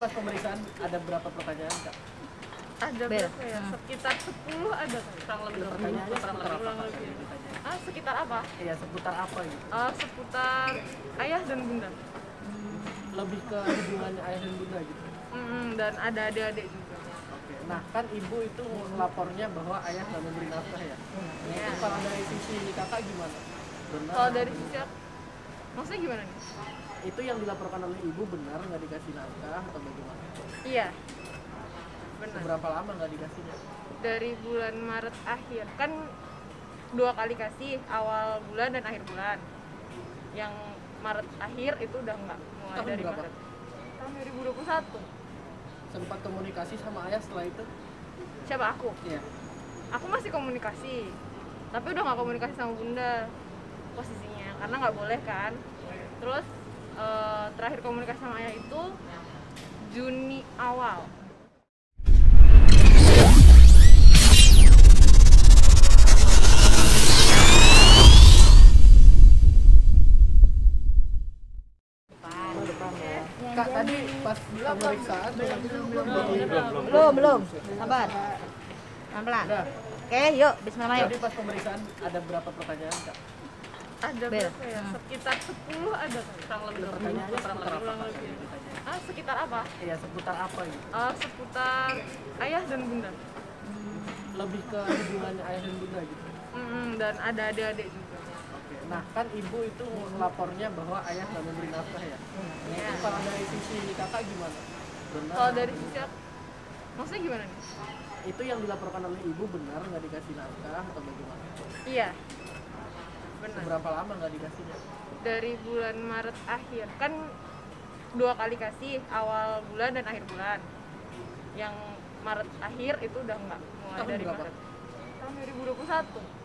Pas pemeriksaan ada berapa pertanyaan, Kak? Ada berapa ya? Sekitar 10 ada kurang lebih. Pertanyaannya seputar apa, Kak? Sekitar apa? Iya, seputar apa gitu? Seputar ayah dan bunda. Lebih ke hubungannya ayah dan bunda gitu. Dan ada adik-adik juga. Oke. Nah, kan ibu itu lapornya bahwa ayah nggak memberi nafkah ya? Iya. Itu kalau dari sisi kakak gimana? Benar? Kalau dari sisi maksudnya gimana nih? Itu yang dilaporkan oleh ibu benar nggak dikasih nafkah atau bagaimana? Iya. Benar. Seberapa lama nggak dikasihnya? Dari bulan Maret akhir. Kan 2 kali kasih, awal bulan dan akhir bulan. Yang Maret akhir itu udah enggak, mulai Tahun dari berapa? Maret. Tahun 2021. Sempat komunikasi sama ayah setelah itu? Siapa aku? Iya. Aku masih komunikasi. Tapi udah nggak komunikasi sama bunda posisinya, karena nggak boleh kan. Terus terakhir komunikasi sama ayah itu Juni awal. Kak, tadi pas pemeriksaan Belum. Sabar. Pelan-pelan. Udah. Oke, yuk. Bismillahirrahmanirrahim. Tadi pas pemeriksaan ada berapa pertanyaan, Kak? Ada berapa ya? Sekitar 10 ada kurang lebih. Pertanyaannya seputar apa, Kak? Sekitar apa? Iya, seputar apa gitu? Seputar ayah dan bunda. Lebih ke hubungannya ayah dan bunda gitu. Dan ada adik-adik juga. Oke. Nah, kan ibu itu lapornya bahwa ayah nggak memberi nafkah ya? Iya. Itu kalau dari sisi kakak gimana? Benar? Kalau dari sisi maksudnya gimana nih? Itu yang dilaporkan oleh ibu benar nggak dikasih nafkah atau bagaimana? Iya. Benar. Seberapa lama nggak dikasihnya? Dari bulan Maret akhir. Kan 2 kali kasih, awal bulan dan akhir bulan. Yang Maret akhir itu udah enggak, mulai Tahun dari berapa? Maret. Tahun 2021.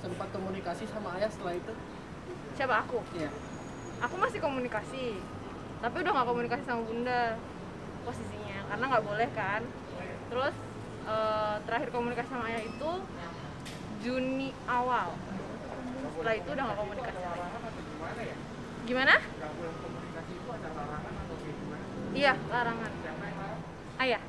Sempat komunikasi sama ayah setelah itu? Siapa aku? Iya. Aku masih komunikasi. Tapi udah nggak komunikasi sama bunda posisinya, karena nggak boleh kan. Terus terakhir komunikasi sama ayah itu Juni awal. Setelah itu udah nggak komunikasi lagi. Gimana? Iya, larangan. Ayah.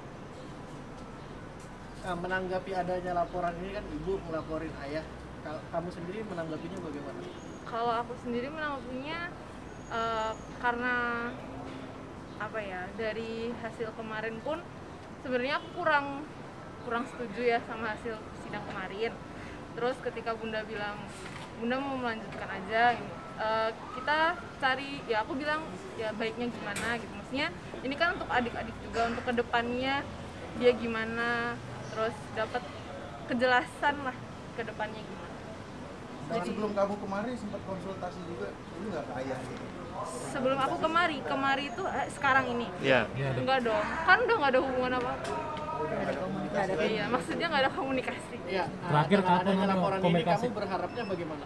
Nah, menanggapi adanya laporan ini kan ibu melaporin ayah. Kamu sendiri menanggapinya bagaimana? Kalau aku sendiri menanggapinya karena apa ya, dari hasil kemarin pun sebenarnya aku kurang setuju ya sama hasil sidang kemarin. Terus ketika bunda bilang bunda mau melanjutkan aja ini, kita cari, ya aku bilang ya baiknya gimana gitu, maksudnya ini kan untuk adik-adik juga, untuk kedepannya dia gimana, terus dapat kejelasan lah kedepannya gimana. Dan sebelum kamu kemari sempat konsultasi juga, lu nggak ke ayah gitu? Sebelum aku kemari itu sekarang ini. Iya. Enggak dong, kan udah nggak ada hubungan apa-apa. Nggak ada. Iya, maksudnya nggak ada komunikasi. Iya. Terakhir Dengan kapan adanya laporan ini komunikasi? kamu berharapnya bagaimana?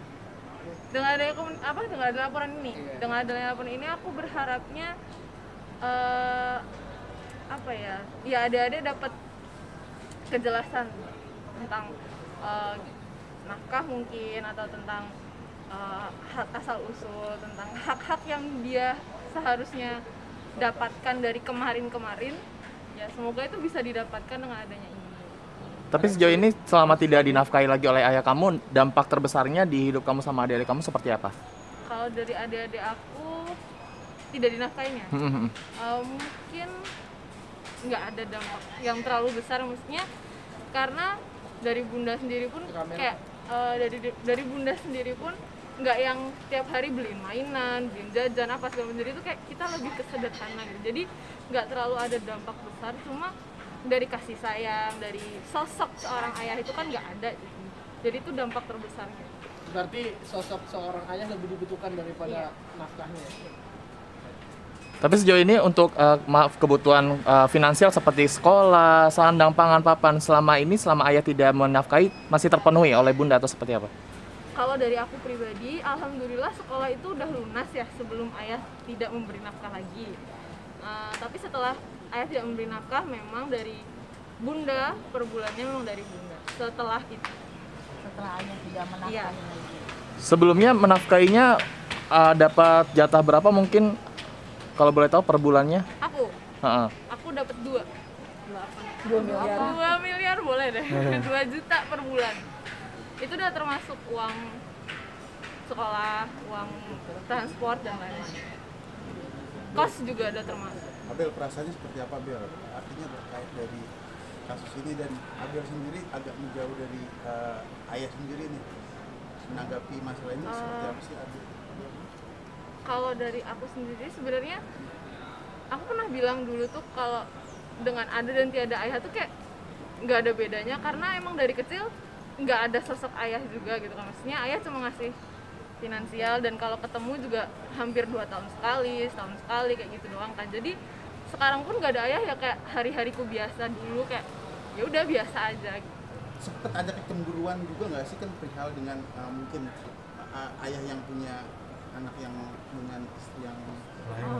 Dengan adanya dengan ada laporan ini, Iya. dengan adanya laporan ini aku berharapnya apa ya? Ya adik-adik dapat kejelasan tentang nafkah mungkin, atau tentang hak asal usul, tentang hak-hak yang dia seharusnya dapatkan dari kemarin-kemarin. Ya semoga itu bisa didapatkan dengan adanya ini. Tapi sejauh ini selama tidak dinafkahi lagi oleh ayah kamu, dampak terbesarnya di hidup kamu sama adik-adik kamu seperti apa? Kalau dari adik-adik aku tidak dinafkahinya, mungkin nggak ada dampak yang terlalu besar, maksudnya karena dari bunda sendiri pun kayak dari bunda sendiri pun nggak yang tiap hari beliin mainan, beliin jajan apa segala macam. Jadi itu kayak kita lebih ke sederhana gitu. Jadi nggak terlalu ada dampak besar, cuma dari kasih sayang, dari sosok seorang ayah itu kan nggak ada gitu. Jadi itu dampak terbesarnya. Berarti sosok seorang ayah lebih dibutuhkan daripada nafkahnya. Tapi sejauh ini untuk kebutuhan finansial seperti sekolah, sandang, pangan, papan, selama ayah tidak menafkahi masih terpenuhi oleh bunda atau seperti apa? Kalau dari aku pribadi, alhamdulillah sekolah itu udah lunas ya sebelum ayah tidak memberi nafkah lagi. Tapi setelah ayah tidak memberi nafkah, memang dari bunda, per bulannya memang dari bunda. Setelah itu. Setelah ayah tidak menafkahi Iya. lagi. Sebelumnya menafkahinya dapat jatah berapa mungkin kalau boleh tahu per bulannya? Aku Heeh. Aku dapat 2 2 miliar. 2 miliar boleh deh. 2 juta per bulan. Itu udah termasuk uang sekolah, uang transport dan lain-lain. Kos juga udah termasuk. Abel, perasaannya seperti apa, Abel? Artinya terkait dari kasus ini, dan Abel sendiri agak menjauh dari ayah sendiri nih, menanggapi masalah ini seperti apa sih, Abel? Kalau dari aku sendiri sebenarnya aku pernah bilang dulu tuh kalau dengan ada dan tiada ayah tuh kayak nggak ada bedanya, karena emang dari kecil nggak ada sosok ayah juga gitu kan. Maksudnya ayah cuma ngasih finansial, dan kalau ketemu juga hampir 2 tahun sekali, setahun sekali kayak gitu doang kan. Jadi sekarang pun nggak ada ayah ya, kayak hari-hariku biasa dulu, kayak ya udah biasa aja gitu. Sempet ada kecemburuan juga nggak sih kan perihal dengan mungkin ayah yang punya anak yang dengan istri yang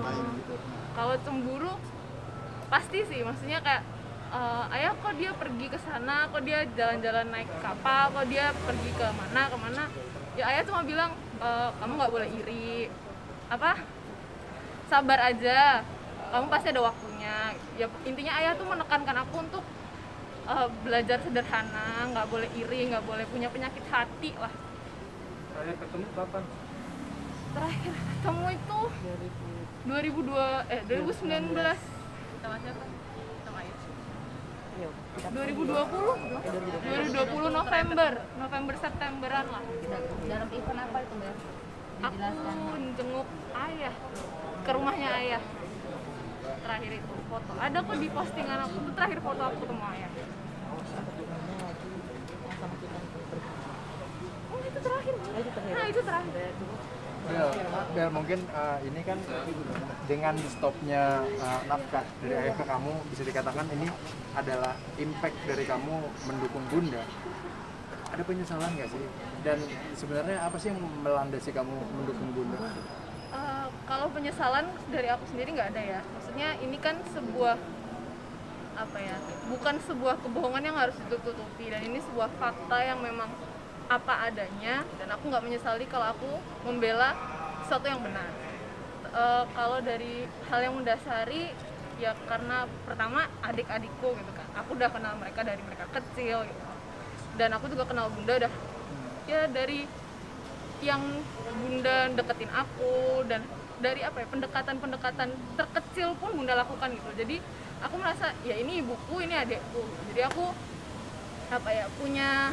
lain gitu? Kalau cemburu pasti sih, maksudnya kayak ayah kok dia pergi ke sana, kok dia jalan-jalan naik kapal, kok dia pergi ke mana kemana. Ya ayah cuma bilang kamu nggak boleh iri, sabar aja, kamu pasti ada waktunya. Ya intinya ayah tuh menekankan aku untuk belajar sederhana, nggak boleh iri, nggak boleh punya penyakit hati lah. Terakhir ketemu kapan? Terakhir ketemu itu 2019 sama siapa? Sama ayah. 2020 November Septemberan lah. Dalam event apa itu, Mbak? Aku jenguk ayah ke rumahnya ayah. Terakhir itu foto ada kok di postingan aku tuh, terakhir foto aku ketemu ayah. Oh itu terakhir. Nah itu terakhir. Bel, mungkin ini kan dengan di stopnya nafkah dari ayah ke kamu, bisa dikatakan ini adalah impact dari kamu mendukung bunda. Ada penyesalan nggak sih? Dan sebenarnya apa sih yang melandasi kamu mendukung bunda? Kalau penyesalan dari aku sendiri nggak ada ya. Maksudnya ini kan sebuah bukan sebuah kebohongan yang harus ditutupi, dan ini sebuah fakta yang memang apa adanya, dan aku nggak menyesali kalau aku membela sesuatu yang benar. Kalau dari hal yang mendasari ya karena pertama adik-adikku gitu kan, aku udah kenal mereka dari mereka kecil gitu, dan aku juga kenal bunda udah ya dari yang bunda deketin aku, dan dari pendekatan terkecil pun bunda lakukan gitu. Jadi aku merasa ya ini ibuku, ini adikku, jadi aku punya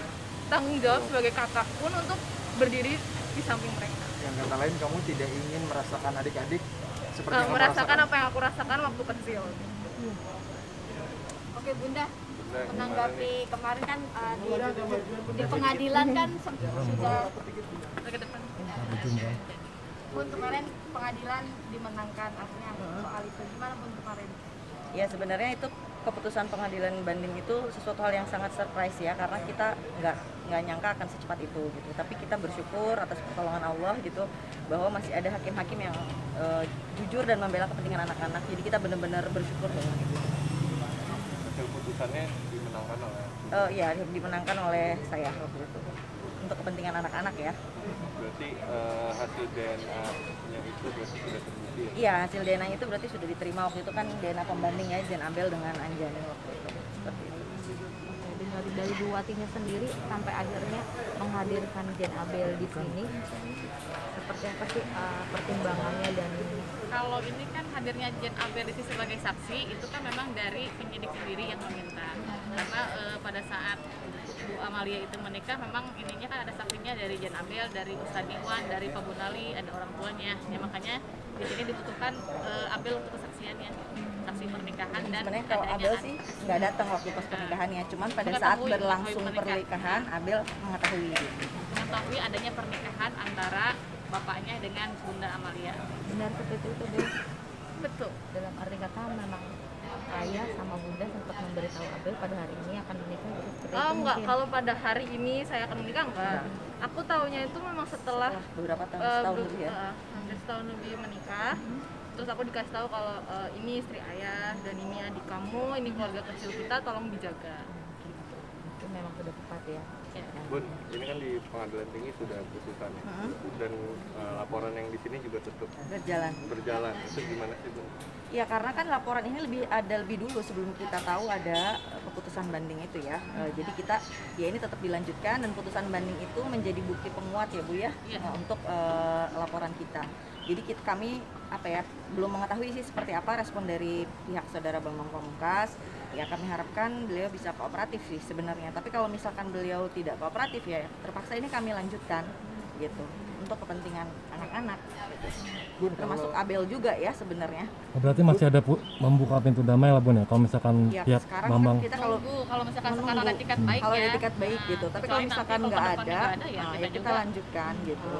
tanggung jawab sebagai kakak pun untuk berdiri di samping mereka. Yang kata lain, kamu tidak ingin merasakan adik-adik seperti yang kamu merasakan apa yang aku rasakan waktu kecil. Oke Bunda, menanggapi kemarin kan di pengadilan kan sudah Ke depan. Bun, kemarin pengadilan dimenangkan, akhirnya soal itu gimana Bun kemarin? Ya sebenarnya itu keputusan pengadilan banding itu sesuatu hal yang sangat surprise ya, karena kita nggak nyangka akan secepat itu gitu. Tapi kita bersyukur atas pertolongan Allah gitu, bahwa masih ada hakim-hakim yang jujur dan membela kepentingan anak-anak. Jadi kita benar-benar bersyukur dengan itu. Hasil putusannya dimenangkan oleh Ya dimenangkan oleh saya waktu itu untuk kepentingan anak-anak ya. berarti hasil DNA-nya itu berarti sudah terbukti ya? Iya, hasil DNA itu berarti sudah diterima waktu itu kan, DNA pembanding ya, Jen Abel dengan Anjani waktu itu. Seperti itu. Dari Buatinya sendiri sampai akhirnya menghadirkan Jen Abel di sini, seperti apa sih pertimbangannya? Dan kalau ini kan hadirnya Jen Abel di sini sebagai saksi itu kan memang dari penyidik sendiri yang meminta, karena pada saat Bu Amalia itu menikah memang ininya kan ada saksinya dari Jen Abel, dari Ustadz Iwan, dari Pak Bunali, ada orang tuanya ya, makanya di sini dibutuhkan Abel untuk kesaksiannya, saksi pernikahan. Dan sebenarnya kalau Abel sih nggak datang waktu pas pernikahannya, cuman pada saat berlangsung pernikahan Abel mengetahui adanya pernikahan antara bapaknya dengan Bunda Amalia. benar seperti itu Bel? Betul. Dalam arti kata memang ayah sama bunda sempat memberitahu Abel pada hari ini akan menikah gitu, seperti itu Enggak, mungkin? kalau pada hari ini saya akan menikah enggak. Aku taunya itu memang setelah beberapa tahun, setahun lebih ya. hampir setahun lebih menikah. Terus aku dikasih tahu kalau ini istri ayah dan ini adik kamu, ini keluarga kecil kita, tolong dijaga. memang sudah tepat ya. Bun, ini kan di pengadilan tinggi sudah putusan ya, dan laporan yang di sini juga tetap berjalan. Itu gimana sih, Bun? Ya karena kan laporan ini lebih dulu sebelum kita tahu ada keputusan banding itu ya. Jadi kita ya ini tetap dilanjutkan dan putusan banding itu menjadi bukti penguat ya Bu ya, untuk laporan kita. Jadi kami belum mengetahui sih seperti apa respon dari pihak saudara Bambang Pamungkas. Ya kami harapkan beliau bisa kooperatif sih sebenarnya. Tapi kalau misalkan beliau tidak kooperatif ya terpaksa ini kami lanjutkan gitu untuk kepentingan anak-anak. Gitu. Termasuk Abel juga ya sebenarnya. Berarti masih ada membuka pintu damai lah Bun ya. Kalau misalkan ya, pihak sekarang Bambang kita kalau misalkan sekarang ada tiket baik kalau ya. ada tiket baik gitu. Tapi kalau misalkan nggak ada, ya ya kita lanjutkan gitu.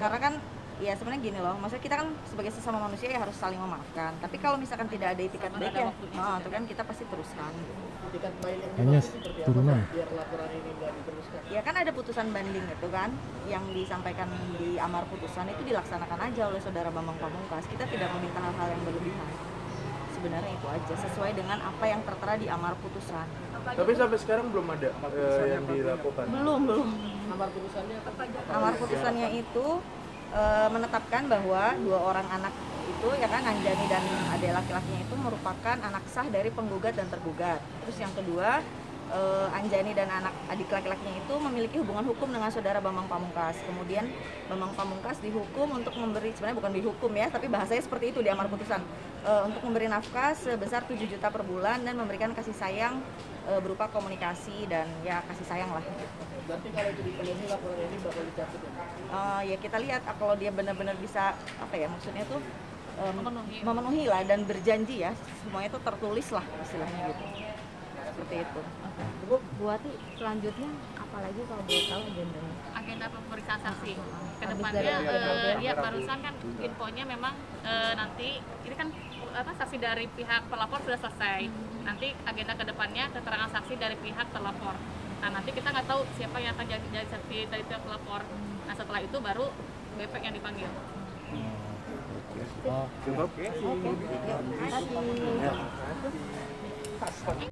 Karena kan ya sebenarnya gini loh, maksudnya kita kan sebagai sesama manusia ya harus saling memaafkan. Tapi kalau misalkan tidak ada itikat baik ya, itu kan kita pasti teruskan. Gitu. Itikat baik yang hanya seperti apa turunan. Pak, biar laporan ini nggak diteruskan? Ya kan ada putusan banding itu kan, yang disampaikan di amar putusan itu dilaksanakan aja oleh saudara Bambang Pamungkas. Kita tidak meminta hal-hal yang berlebihan. Sebenarnya itu aja, sesuai dengan apa yang tertera di amar putusan. Tapi sampai sekarang belum ada yang dilakukan. Belum. Amar putusannya apa? Amar putusannya itu menetapkan bahwa 2 orang anak itu ya kan Anjani dan adik laki-lakinya itu merupakan anak sah dari penggugat dan tergugat. Terus yang kedua Anjani dan adik laki-lakinya itu memiliki hubungan hukum dengan saudara Bambang Pamungkas. Kemudian Bambang Pamungkas dihukum untuk memberi, sebenarnya bukan dihukum ya, tapi bahasanya seperti itu di amar putusan, untuk memberi nafkah sebesar 7 juta per bulan dan memberikan kasih sayang berupa komunikasi dan ya kasih sayang lah. Berarti kalau itu dipenuhi laporan ini bakal dicabut ya? Ya kita lihat kalau dia benar-benar bisa maksudnya tuh memenuhi lah dan berjanji ya, semuanya itu tertulis lah istilahnya gitu. Seperti itu. Bu Ati, selanjutnya apalagi kalau boleh tahu agendanya? Agenda pemeriksaan saksi Habis kedepannya dari ya barusan kan infonya memang nanti ini kan saksi dari pihak pelapor sudah selesai. Nanti agenda kedepannya keterangan saksi dari pihak terlapor. Nah nanti kita nggak tahu siapa yang akan jadi saksi dari pihak pelapor. Nah setelah itu baru BPK yang dipanggil. Oke. Terima kasih.